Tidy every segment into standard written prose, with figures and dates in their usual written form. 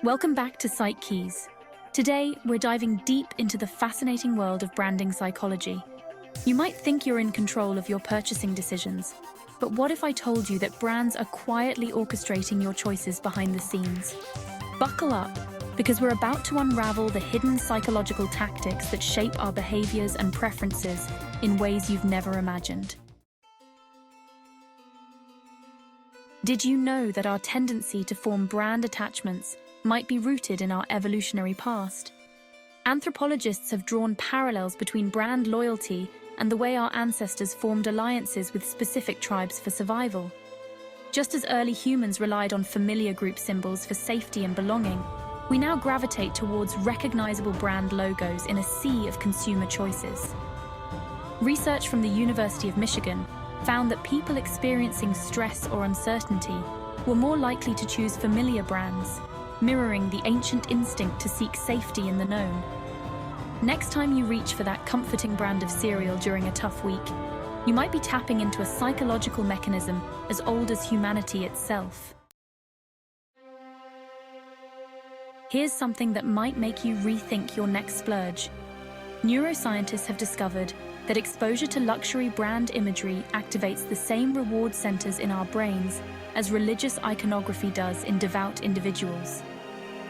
Welcome back to PsycKeys. Today, we're diving deep into the fascinating world of branding psychology. You might think you're in control of your purchasing decisions, but what if I told you that brands are quietly orchestrating your choices behind the scenes? Buckle up, because we're about to unravel the hidden psychological tactics that shape our behaviors and preferences in ways you've never imagined. Did you know that our tendency to form brand attachments might be rooted in our evolutionary past? Anthropologists have drawn parallels between brand loyalty and the way our ancestors formed alliances with specific tribes for survival. Just as early humans relied on familiar group symbols for safety and belonging, we now gravitate towards recognizable brand logos in a sea of consumer choices. Research from the University of Michigan found that people experiencing stress or uncertainty were more likely to choose familiar brands, mirroring the ancient instinct to seek safety in the known. Next time you reach for that comforting brand of cereal during a tough week, you might be tapping into a psychological mechanism as old as humanity itself. Here's something that might make you rethink your next splurge. Neuroscientists have discovered that exposure to luxury brand imagery activates the same reward centers in our brains as religious iconography does in devout individuals.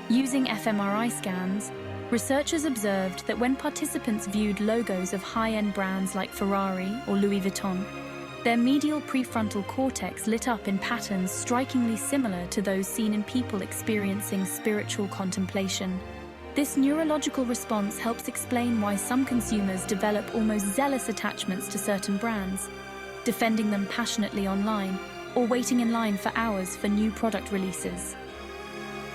Using fMRI scans, researchers observed that when participants viewed logos of high-end brands like Ferrari or Louis Vuitton, their medial prefrontal cortex lit up in patterns strikingly similar to those seen in people experiencing spiritual contemplation. This neurological response helps explain why some consumers develop almost zealous attachments to certain brands, defending them passionately online or waiting in line for hours for new product releases.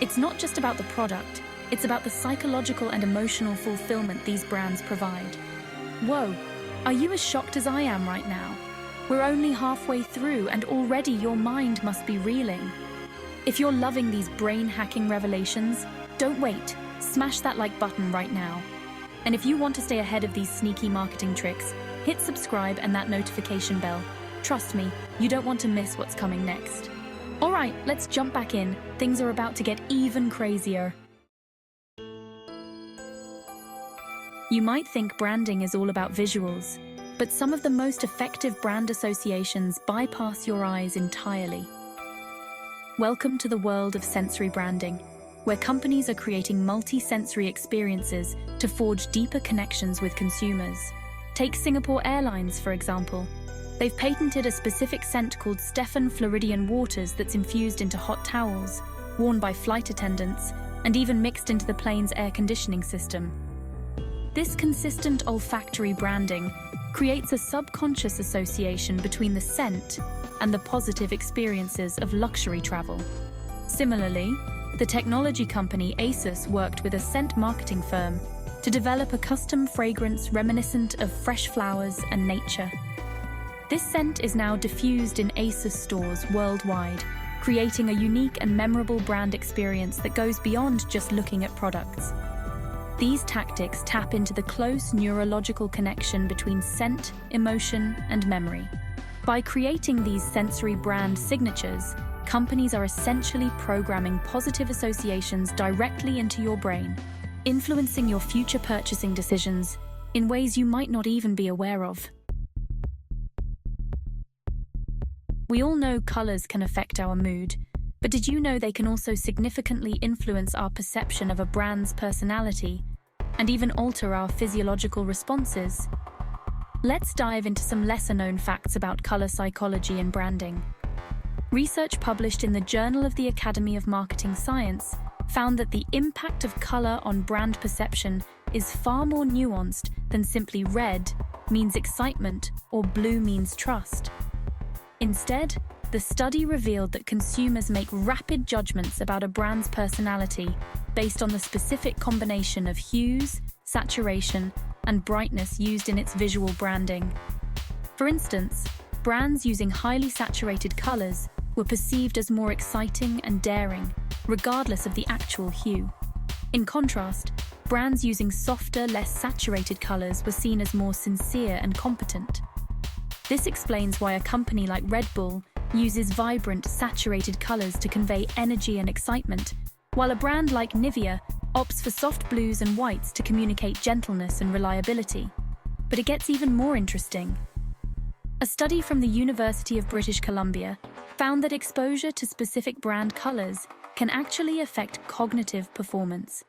It's not just about the product, it's about the psychological and emotional fulfillment these brands provide. Whoa, are you as shocked as I am right now? We're only halfway through and already your mind must be reeling. If you're loving these brain-hacking revelations, don't wait, smash that like button right now. And if you want to stay ahead of these sneaky marketing tricks, hit subscribe and that notification bell. Trust me, you don't want to miss what's coming next. All right, let's jump back in. Things are about to get even crazier. You might think branding is all about visuals, but some of the most effective brand associations bypass your eyes entirely. Welcome to the world of sensory branding, where companies are creating multi-sensory experiences to forge deeper connections with consumers. Take Singapore Airlines, for example. They've patented a specific scent called Stefan Floridian Waters that's infused into hot towels, worn by flight attendants, and even mixed into the plane's air conditioning system. This consistent olfactory branding creates a subconscious association between the scent and the positive experiences of luxury travel. Similarly, the technology company Asus worked with a scent marketing firm to develop a custom fragrance reminiscent of fresh flowers and nature. This scent is now diffused in Asus stores worldwide, creating a unique and memorable brand experience that goes beyond just looking at products. These tactics tap into the close neurological connection between scent, emotion, and memory. By creating these sensory brand signatures, companies are essentially programming positive associations directly into your brain, influencing your future purchasing decisions in ways you might not even be aware of. We all know colors can affect our mood, but did you know they can also significantly influence our perception of a brand's personality and even alter our physiological responses? Let's dive into some lesser-known facts about color psychology and branding. Research published in the Journal of the Academy of Marketing Science found that the impact of color on brand perception is far more nuanced than simply red means excitement or blue means trust. Instead, the study revealed that consumers make rapid judgments about a brand's personality based on the specific combination of hues, saturation, and brightness used in its visual branding. For instance, brands using highly saturated colors were perceived as more exciting and daring, regardless of the actual hue. In contrast, brands using softer, less saturated colors were seen as more sincere and competent. This explains why a company like Red Bull uses vibrant, saturated colors to convey energy and excitement, while a brand like Nivea opts for soft blues and whites to communicate gentleness and reliability. But it gets even more interesting. A study from the University of British Columbia found that exposure to specific brand colors can actually affect cognitive performance.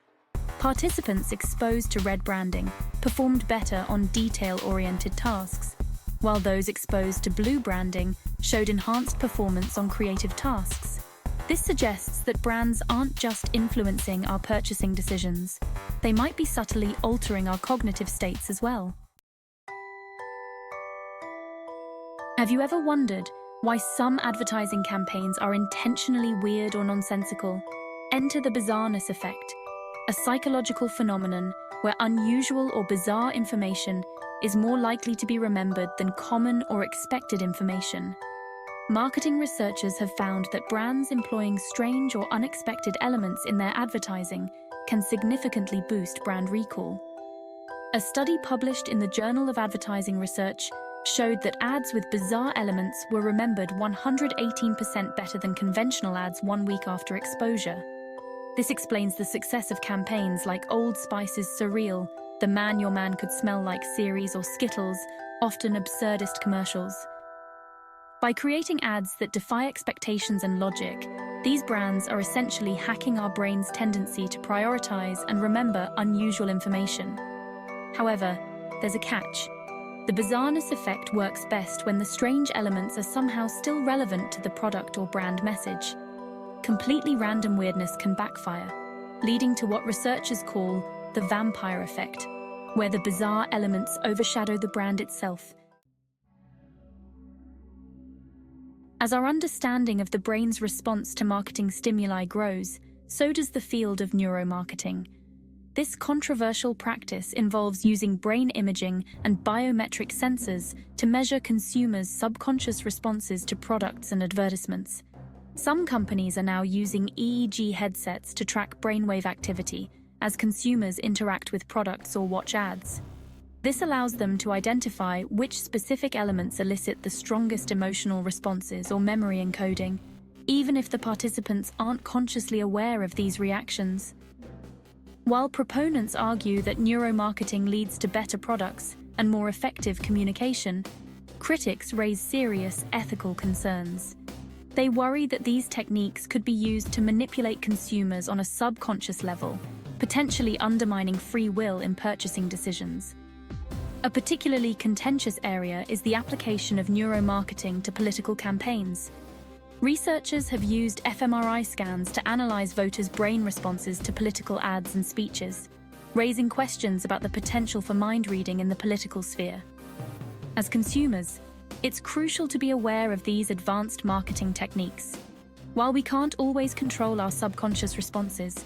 Participants exposed to red branding performed better on detail-oriented tasks, while those exposed to blue branding showed enhanced performance on creative tasks. This suggests that brands aren't just influencing our purchasing decisions, they might be subtly altering our cognitive states as well. Have you ever wondered why some advertising campaigns are intentionally weird or nonsensical? Enter the Bizarreness effect, a psychological phenomenon where unusual or bizarre information is more likely to be remembered than common or expected information. Marketing researchers have found that brands employing strange or unexpected elements in their advertising can significantly boost brand recall. A study published in the Journal of Advertising Research showed that ads with bizarre elements were remembered 118% better than conventional ads 1 week after exposure. This explains the success of campaigns like Old Spice's Surreal, the Man Your Man Could Smell Like series, or Skittles, often absurdist commercials. By creating ads that defy expectations and logic, these brands are essentially hacking our brain's tendency to prioritize and remember unusual information. However, there's a catch. The Bizarreness effect works best when the strange elements are somehow still relevant to the product or brand message. Completely random weirdness can backfire, leading to what researchers call the vampire effect, where the bizarre elements overshadow the brand itself. As our understanding of the brain's response to marketing stimuli grows, so does the field of neuromarketing. This controversial practice involves using brain imaging and biometric sensors to measure consumers' subconscious responses to products and advertisements. Some companies are now using EEG headsets to track brainwave activity as consumers interact with products or watch ads. This allows them to identify which specific elements elicit the strongest emotional responses or memory encoding, even if the participants aren't consciously aware of these reactions. While proponents argue that neuromarketing leads to better products and more effective communication, critics raise serious ethical concerns. They worry that these techniques could be used to manipulate consumers on a subconscious level, potentially undermining free will in purchasing decisions. A particularly contentious area is the application of neuromarketing to political campaigns. Researchers have used fMRI scans to analyze voters' brain responses to political ads and speeches, raising questions about the potential for mind reading in the political sphere. As consumers, it's crucial to be aware of these advanced marketing techniques. While we can't always control our subconscious responses,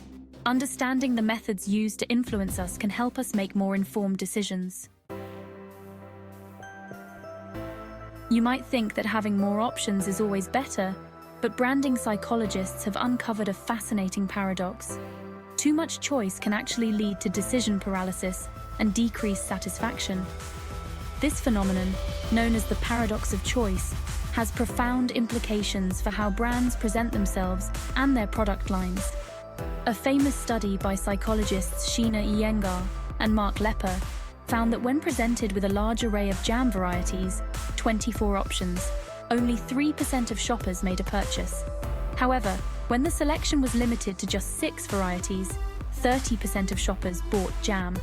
understanding the methods used to influence us can help us make more informed decisions. You might think that having more options is always better, but branding psychologists have uncovered a fascinating paradox. Too much choice can actually lead to decision paralysis and decreased satisfaction. This phenomenon, known as the paradox of choice, has profound implications for how brands present themselves and their product lines. A famous study by psychologists Sheena Iyengar and Mark Lepper found that when presented with a large array of jam varieties, 24 options, only 3% of shoppers made a purchase. However, when the selection was limited to just 6 varieties, 30% of shoppers bought jam.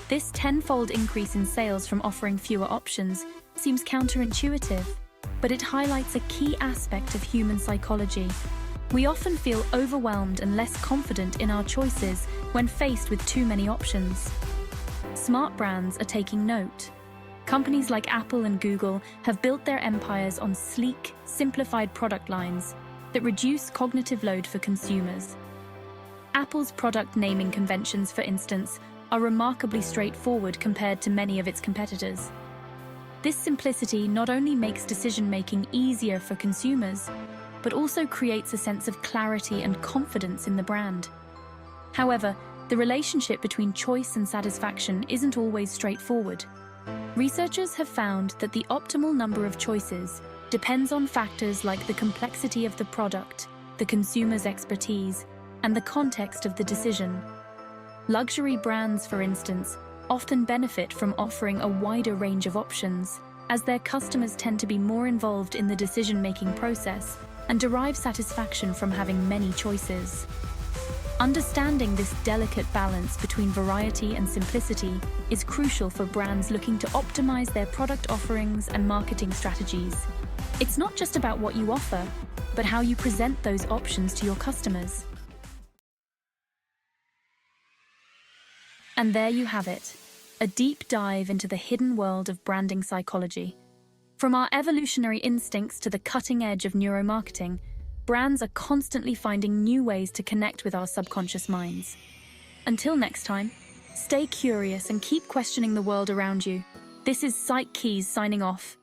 This tenfold increase in sales from offering fewer options seems counterintuitive, but it highlights a key aspect of human psychology. We often feel overwhelmed and less confident in our choices when faced with too many options. Smart brands are taking note. Companies like Apple and Google have built their empires on sleek, simplified product lines that reduce cognitive load for consumers. Apple's product naming conventions, for instance, are remarkably straightforward compared to many of its competitors. This simplicity not only makes decision-making easier for consumers, but also creates a sense of clarity and confidence in the brand. However, the relationship between choice and satisfaction isn't always straightforward. Researchers have found that the optimal number of choices depends on factors like the complexity of the product, the consumer's expertise, and the context of the decision. Luxury brands, for instance, often benefit from offering a wider range of options, as their customers tend to be more involved in the decision-making process and derive satisfaction from having many choices. Understanding this delicate balance between variety and simplicity is crucial for brands looking to optimize their product offerings and marketing strategies. It's not just about what you offer, but how you present those options to your customers. And there you have it, a deep dive into the hidden world of branding psychology. From our evolutionary instincts to the cutting edge of neuromarketing, brands are constantly finding new ways to connect with our subconscious minds. Until next time, stay curious and keep questioning the world around you. This is PsycKeys signing off.